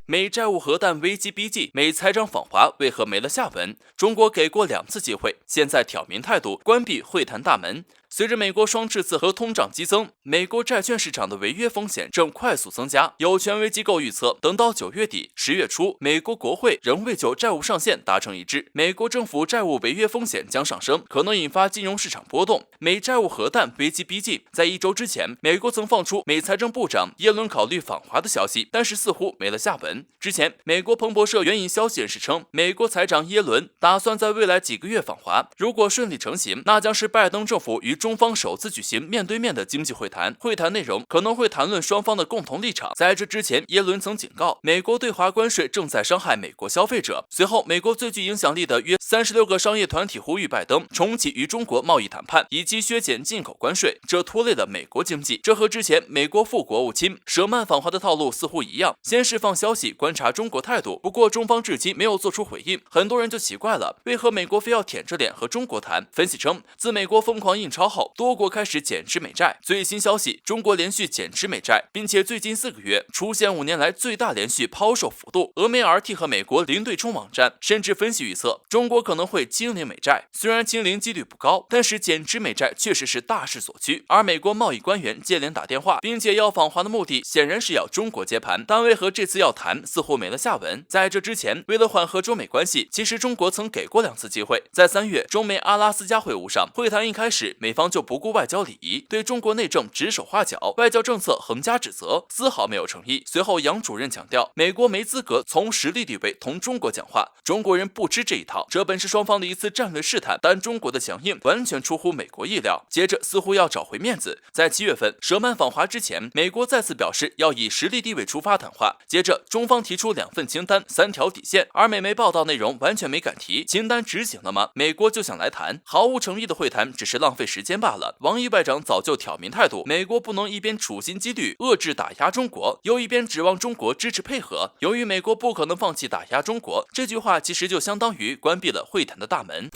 美债务核弹危机逼近，美财长访华为何没了下文？中国给过2次机会，现在挑明态度，关闭会谈大门。随着美国双赤字和通胀激增，美国债券市场的违约风险正快速增加。有权威机构预测，等到9月底、10月初，美国国会仍未就债务上限达成一致，美国政府债务违约风险将上升，可能引发金融市场波动。美债务核弹危机逼近，在1周之前，美国曾放出美财政部长耶伦考虑访华的消息，但是似乎没了下文。之前，美国彭博社援引消息人士称，美国财长耶伦打算在未来几个月访华，如果顺利成行，那将是拜登政府与中方首次举行面对面的经济会谈，会谈内容可能会谈论双方的共同立场。在这之前，耶伦曾警告，美国对华关税正在伤害美国消费者。随后，美国最具影响力的约36个商业团体呼吁拜登重启与中国贸易谈判，以及削减进口关税，这拖累了美国经济。这和之前美国副国务卿舍曼访华的套路似乎一样，先释放消息，观察中国态度。不过，中方至今没有做出回应，很多人就奇怪了，为何美国非要舔着脸和中国谈？分析称，自美国疯狂印钞后，多国开始减持美债。最新消息，中国连续减持美债，并且最近4个月出现5年来最大连续抛售幅度。俄美 RT 和美国零对冲网站甚至分析预测，中国可能会清零美债。虽然清零几率不高，但是减持美债确实是大势所趋。而美国贸易官员接连打电话，并且要访华的目的显然是要中国接盘，但为何这次要谈似乎没了下文？在这之前，为了缓和中美关系，其实中国曾给过2次机会。在3月中美阿拉斯加会晤上，会谈一开始，美方就不顾外交礼仪，对中国内政指手画脚，外交政策横加指责，丝毫没有诚意。随后杨主任强调，美国没资格从实力地位同中国讲话，中国人不吃这一套。这本是双方的一次战略试探，但中国的强硬完全出乎美国意料。接着似乎要找回面子，在7月份舍曼访华之前，美国再次表示要以实力地位出发谈话。接着中方提出2份清单，3条底线，而美媒报道内容完全没敢提。清单执行了吗？美国就想来谈，毫无诚意的会谈只是浪费时间罢了。王毅外长早就挑明态度，美国不能一边处心积虑遏制打压中国，又一边指望中国支持配合。由于美国不可能放弃打压中国，这句话其实就相当于关闭了会谈的大门。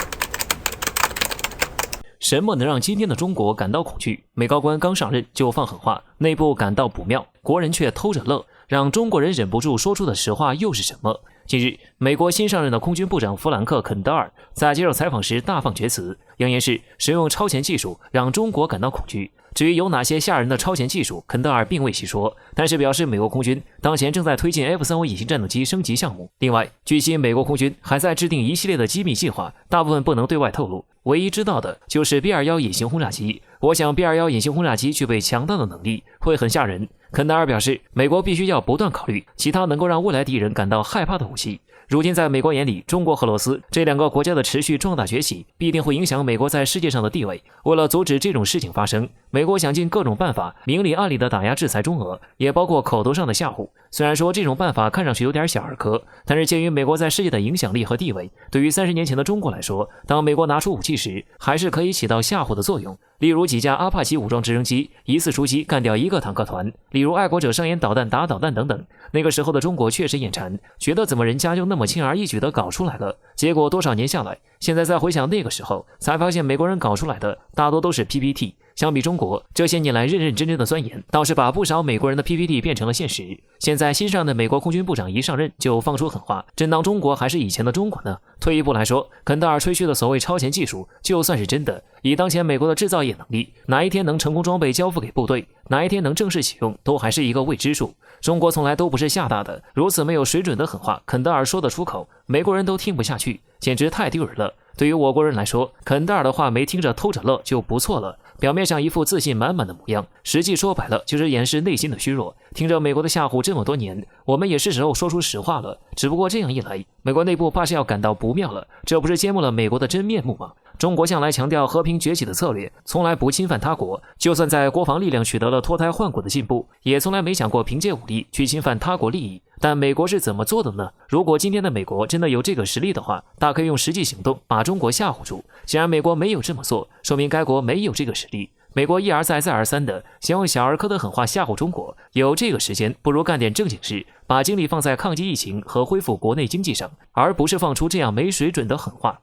什么能让今天的中国感到恐惧？美高官刚上任就放狠话，内部感到不妙，国人却偷着乐，让中国人忍不住说出的实话又是什么？近日，美国新上任的空军部长弗兰克·肯德尔在接受采访时大放厥词，扬言是使用超前技术让中国感到恐惧。至于有哪些吓人的超前技术，肯德尔并未细说，但是表示美国空军当前正在推进 F-35隐形战斗机升级项目。另外，据悉美国空军还在制定一系列的机密计划，大部分不能对外透露。唯一知道的就是 B-21隐形轰炸机。我想 B-21隐形轰炸机具备强大的能力，会很吓人。肯德尔表示，美国必须要不断考虑其他能够让未来敌人感到害怕的武器。如今在美国眼里，中国和俄罗斯这2个国家的持续壮大崛起必定会影响美国在世界上的地位。为了阻止这种事情发生，美国想尽各种办法明里暗里的打压制裁中俄，也包括口头上的吓唬。虽然说这种办法看上去有点小儿科，但是鉴于美国在世界的影响力和地位，对于30年前的中国来说，当美国拿出武器时，还是可以起到吓唬的作用。例如几架阿帕奇武装直升机一次出击干掉1个坦克团，例如爱国者上演导弹打导弹等等。那个时候的中国确实眼馋，觉得怎么人家就那么轻而易举地搞出来了。结果多少年下来，现在再回想那个时候，才发现美国人搞出来的大多都是 PPT。相比中国这些年来认认真真的钻研，倒是把不少美国人的 PPT 变成了现实。现在新上的美国空军部长一上任就放出狠话，真当中国还是以前的中国呢？退一步来说，肯德尔吹嘘的所谓超前技术，就算是真的，以当前美国的制造业能力，哪一天能成功装备交付给部队，哪一天能正式启用，都还是一个未知数。中国从来都不是吓大的，如此没有水准的狠话，肯德尔说得出口，美国人都听不下去，简直太丢人了。对于我国人来说，肯德尔的话没听着偷着乐就不错了，表面上一副自信满满的模样，实际说白了就是掩饰内心的虚弱。听着美国的吓唬这么多年，我们也是时候说出实话了。只不过这样一来，美国内部怕是要感到不妙了，这不是揭幕了美国的真面目吗？中国向来强调和平崛起的策略，从来不侵犯他国，就算在国防力量取得了脱胎换骨的进步，也从来没想过凭借武力去侵犯他国利益。但美国是怎么做的呢？如果今天的美国真的有这个实力的话，大可以用实际行动把中国吓唬住。既然美国没有这么做，说明该国没有这个实力。美国一而再再而三的想用小儿科的狠话吓唬中国，有这个时间不如干点正经事，把精力放在抗击疫情和恢复国内经济上，而不是放出这样没水准的狠话。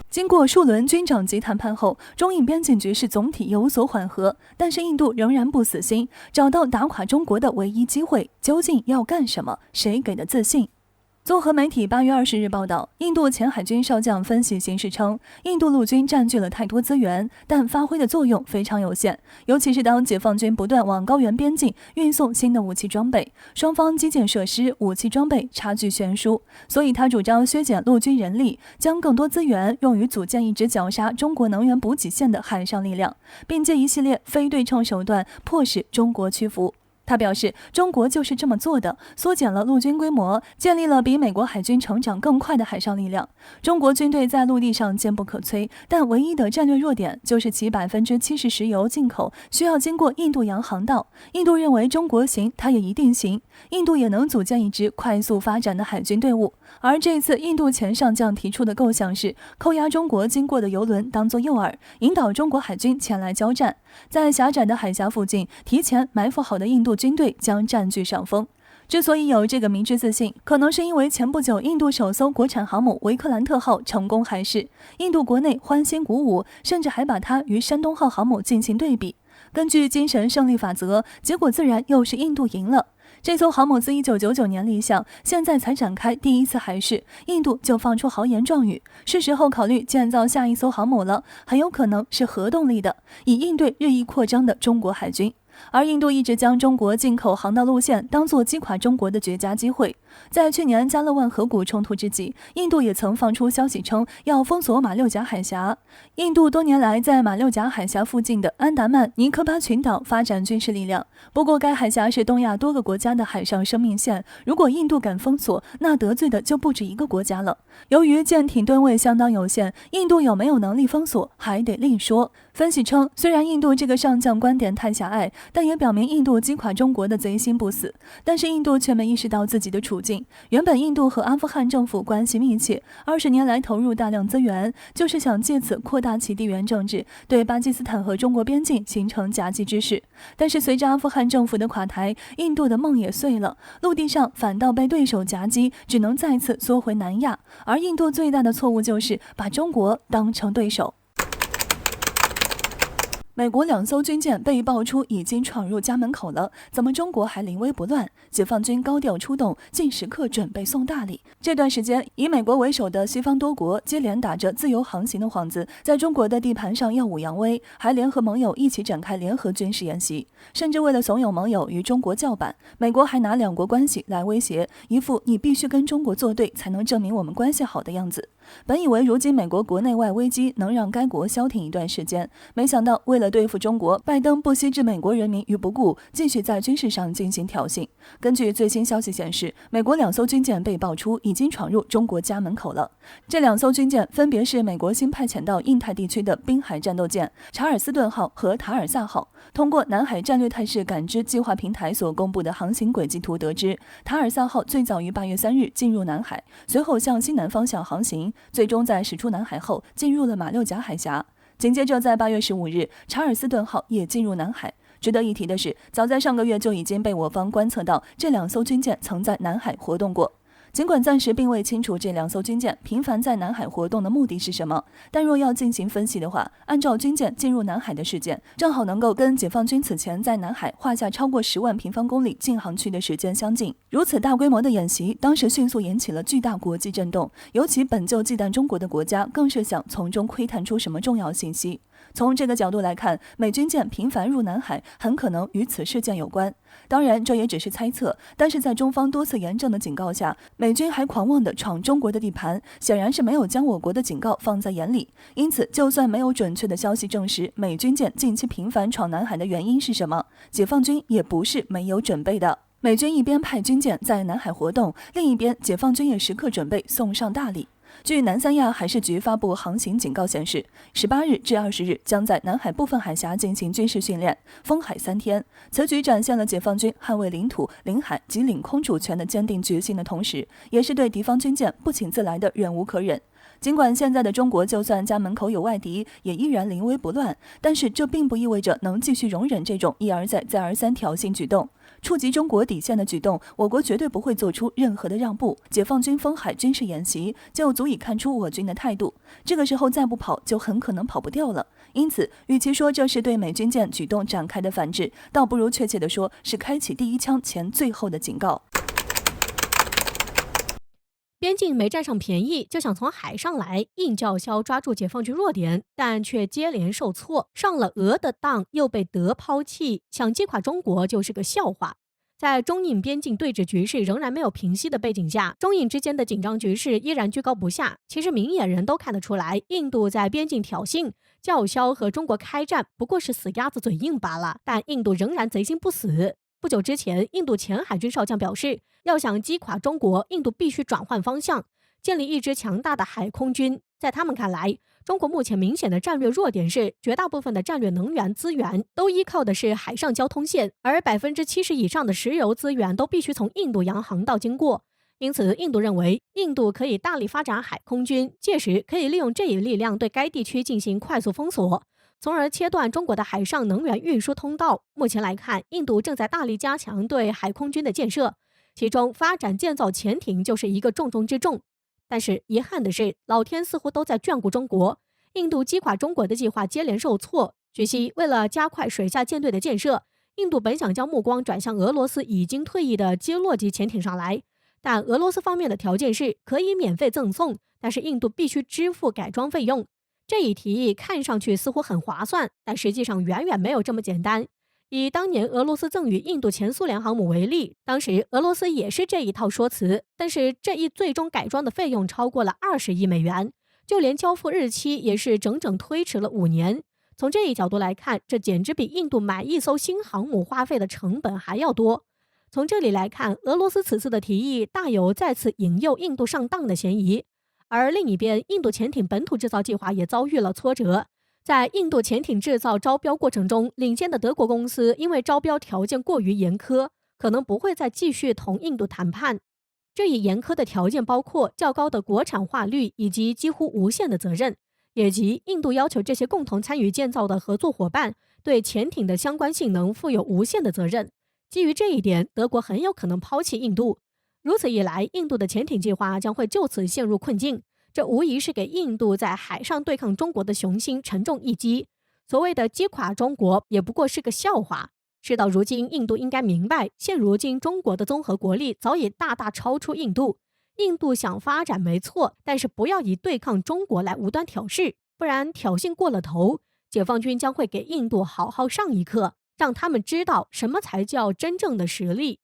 经过数轮军长级谈判后，中印边境局势总体有所缓和，但是印度仍然不死心，找到打垮中国的唯一机会，究竟要干什么？谁给的自信？综合媒体8月20日报道，印度前海军少将分析形势称，印度陆军占据了太多资源，但发挥的作用非常有限，尤其是当解放军不断往高原边境运送新的武器装备，双方基建设施、武器装备差距悬殊，所以他主张削减陆军人力，将更多资源用于组建一支绞杀中国能源补给线的海上力量，并借一系列非对称手段迫使中国屈服。他表示，中国就是这么做的，缩减了陆军规模，建立了比美国海军成长更快的海上力量。中国军队在陆地上坚不可摧，但唯一的战略弱点就是其70%石油进口需要经过印度洋航道。印度认为中国行，它也一定行。印度也能组建一支快速发展的海军队伍。而这次印度前上将提出的构想是，扣押中国经过的油轮当作诱饵，引导中国海军前来交战。在狭窄的海峡附近提前埋伏好的印度军队将占据上风。之所以有这个明智自信，可能是因为前不久印度首艘国产航母维克兰特号成功海试，印度国内欢欣鼓舞，甚至还把它与山东号航母进行对比。根据精神胜利法则，结果自然又是印度赢了。这艘航母自1999年立项，现在才展开第一次海试，印度就放出豪言壮语，是时候考虑建造下一艘航母了，很有可能是核动力的，以应对日益扩张的中国海军。而印度一直将中国进口航道路线当作击垮中国的绝佳机会。在去年加勒万河谷冲突之际，印度也曾放出消息称要封锁马六甲海峡。印度多年来在马六甲海峡附近的安达曼尼科巴群岛发展军事力量，不过该海峡是东亚多个国家的海上生命线，如果印度敢封锁，那得罪的就不止一个国家了。由于舰艇吨位相当有限，印度有没有能力封锁还得另说。分析称，虽然印度这个上将观点太狭隘，但也表明印度击垮中国的贼心不死。但是印度却没意识到自己的处境。原本印度和阿富汗政府关系密切，20年来投入大量资源，就是想借此扩大其地缘政治，对巴基斯坦和中国边境形成夹击之势。但是随着阿富汗政府的垮台，印度的梦也碎了，陆地上反倒被对手夹击，只能再次缩回南亚。而印度最大的错误就是把中国当成对手。美国2艘军舰被爆出已经闯入家门口了，怎么中国还临危不乱？解放军高调出动，近时刻准备送大礼。这段时间，以美国为首的西方多国接连打着自由航行的幌子，在中国的地盘上耀武扬威，还联合盟友一起展开联合军事演习。甚至为了怂恿盟友与中国叫板，美国还拿两国关系来威胁，一副你必须跟中国作对才能证明我们关系好的样子。本以为如今美国国内外危机能让该国消停一段时间，没想到为了对付中国，拜登不惜置美国人民于不顾，继续在军事上进行挑衅。根据最新消息显示，美国2艘军舰被爆出已经闯入中国家门口了。这2艘军舰分别是美国新派遣到印太地区的滨海战斗舰查尔斯顿号和塔尔萨号。通过南海战略态势感知计划平台所公布的航行轨迹图得知，塔尔萨号最早于8月3日进入南海，随后向西南方向航行，最终在驶出南海后进入了马六甲海峡。紧接着在8月15日，查尔斯顿号也进入南海。值得一提的是，早在上个月就已经被我方观测到这2艘军舰曾在南海活动过。尽管暂时并未清楚这2艘军舰频繁在南海活动的目的是什么，但若要进行分析的话，按照军舰进入南海的事件，正好能够跟解放军此前在南海画下超过10万平方公里禁航区的时间相近。如此大规模的演习，当时迅速引起了巨大国际震动，尤其本就忌惮中国的国家更是想从中窥探出什么重要信息。从这个角度来看，美军舰频繁入南海很可能与此事件有关。当然这也只是猜测，但是在中方多次严正的警告下，美军还狂妄地闯中国的地盘，显然是没有将我国的警告放在眼里。因此就算没有准确的消息证实美军舰近期频繁闯南海的原因是什么，解放军也不是没有准备的。美军一边派军舰在南海活动，另一边解放军也时刻准备送上大礼。据南三亚海事局发布航行警告显示，18日至20日将在南海部分海峡进行军事训练，封海3天。此举展现了解放军捍卫领土、领海及领空主权的坚定决心的同时，也是对敌方军舰不请自来的忍无可忍。尽管现在的中国就算家门口有外敌，也依然临危不乱，但是这并不意味着能继续容忍这种一而再再而三挑衅举动。触及中国底线的举动，我国绝对不会做出任何的让步。解放军封海军事演习就足以看出我军的态度，这个时候再不跑，就很可能跑不掉了。因此，与其说这是对美军舰举动展开的反制，倒不如确切地说是开启第一枪前最后的警告。边境没占上便宜，就想从海上来硬叫嚣抓住解放军弱点，但却接连受挫，上了俄的当又被德抛弃，想击垮中国就是个笑话。在中印边境对峙局势仍然没有平息的背景下，中印之间的紧张局势依然居高不下。其实明眼人都看得出来，印度在边境挑衅、叫嚣和中国开战不过是死鸭子嘴硬罢了，但印度仍然贼心不死。不久之前，印度前海军少将表示，要想击垮中国，印度必须转换方向，建立一支强大的海空军。在他们看来，中国目前明显的战略弱点是，绝大部分的战略能源资源都依靠的是海上交通线，而70%以上的石油资源都必须从印度洋航道经过。因此，印度认为，印度可以大力发展海空军，届时可以利用这一力量对该地区进行快速封锁，从而切断中国的海上能源运输通道。目前来看，印度正在大力加强对海空军的建设，其中发展建造潜艇就是一个重中之重。但是遗憾的是，老天似乎都在眷顾中国，印度击垮中国的计划接连受挫。据悉，为了加快水下舰队的建设，印度本想将目光转向俄罗斯已经退役的基洛级潜艇上来，但俄罗斯方面的条件是可以免费赠送，但是印度必须支付改装费用。这一提议看上去似乎很划算，但实际上远远没有这么简单。以当年俄罗斯赠予印度前苏联航母为例，当时俄罗斯也是这一套说辞，但是这一最终改装的费用超过了20亿美元，就连交付日期也是整整推迟了5年。从这一角度来看，这简直比印度买一艘新航母花费的成本还要多。从这里来看，俄罗斯此次的提议大有再次引诱印度上当的嫌疑。而另一边，印度潜艇本土制造计划也遭遇了挫折。在印度潜艇制造招标过程中，领先的德国公司因为招标条件过于严苛，可能不会再继续同印度谈判。这一严苛的条件包括较高的国产化率以及几乎无限的责任，也即印度要求这些共同参与建造的合作伙伴对潜艇的相关性能负有无限的责任。基于这一点，德国很有可能抛弃印度。如此一来，印度的潜艇计划将会就此陷入困境。这无疑是给印度在海上对抗中国的雄心沉重一击。所谓的击垮中国也不过是个笑话。事到如今，印度应该明白，现如今中国的综合国力早已大大超出印度。印度想发展没错，但是不要以对抗中国来无端挑事，不然挑衅过了头，解放军将会给印度好好上一课，让他们知道什么才叫真正的实力。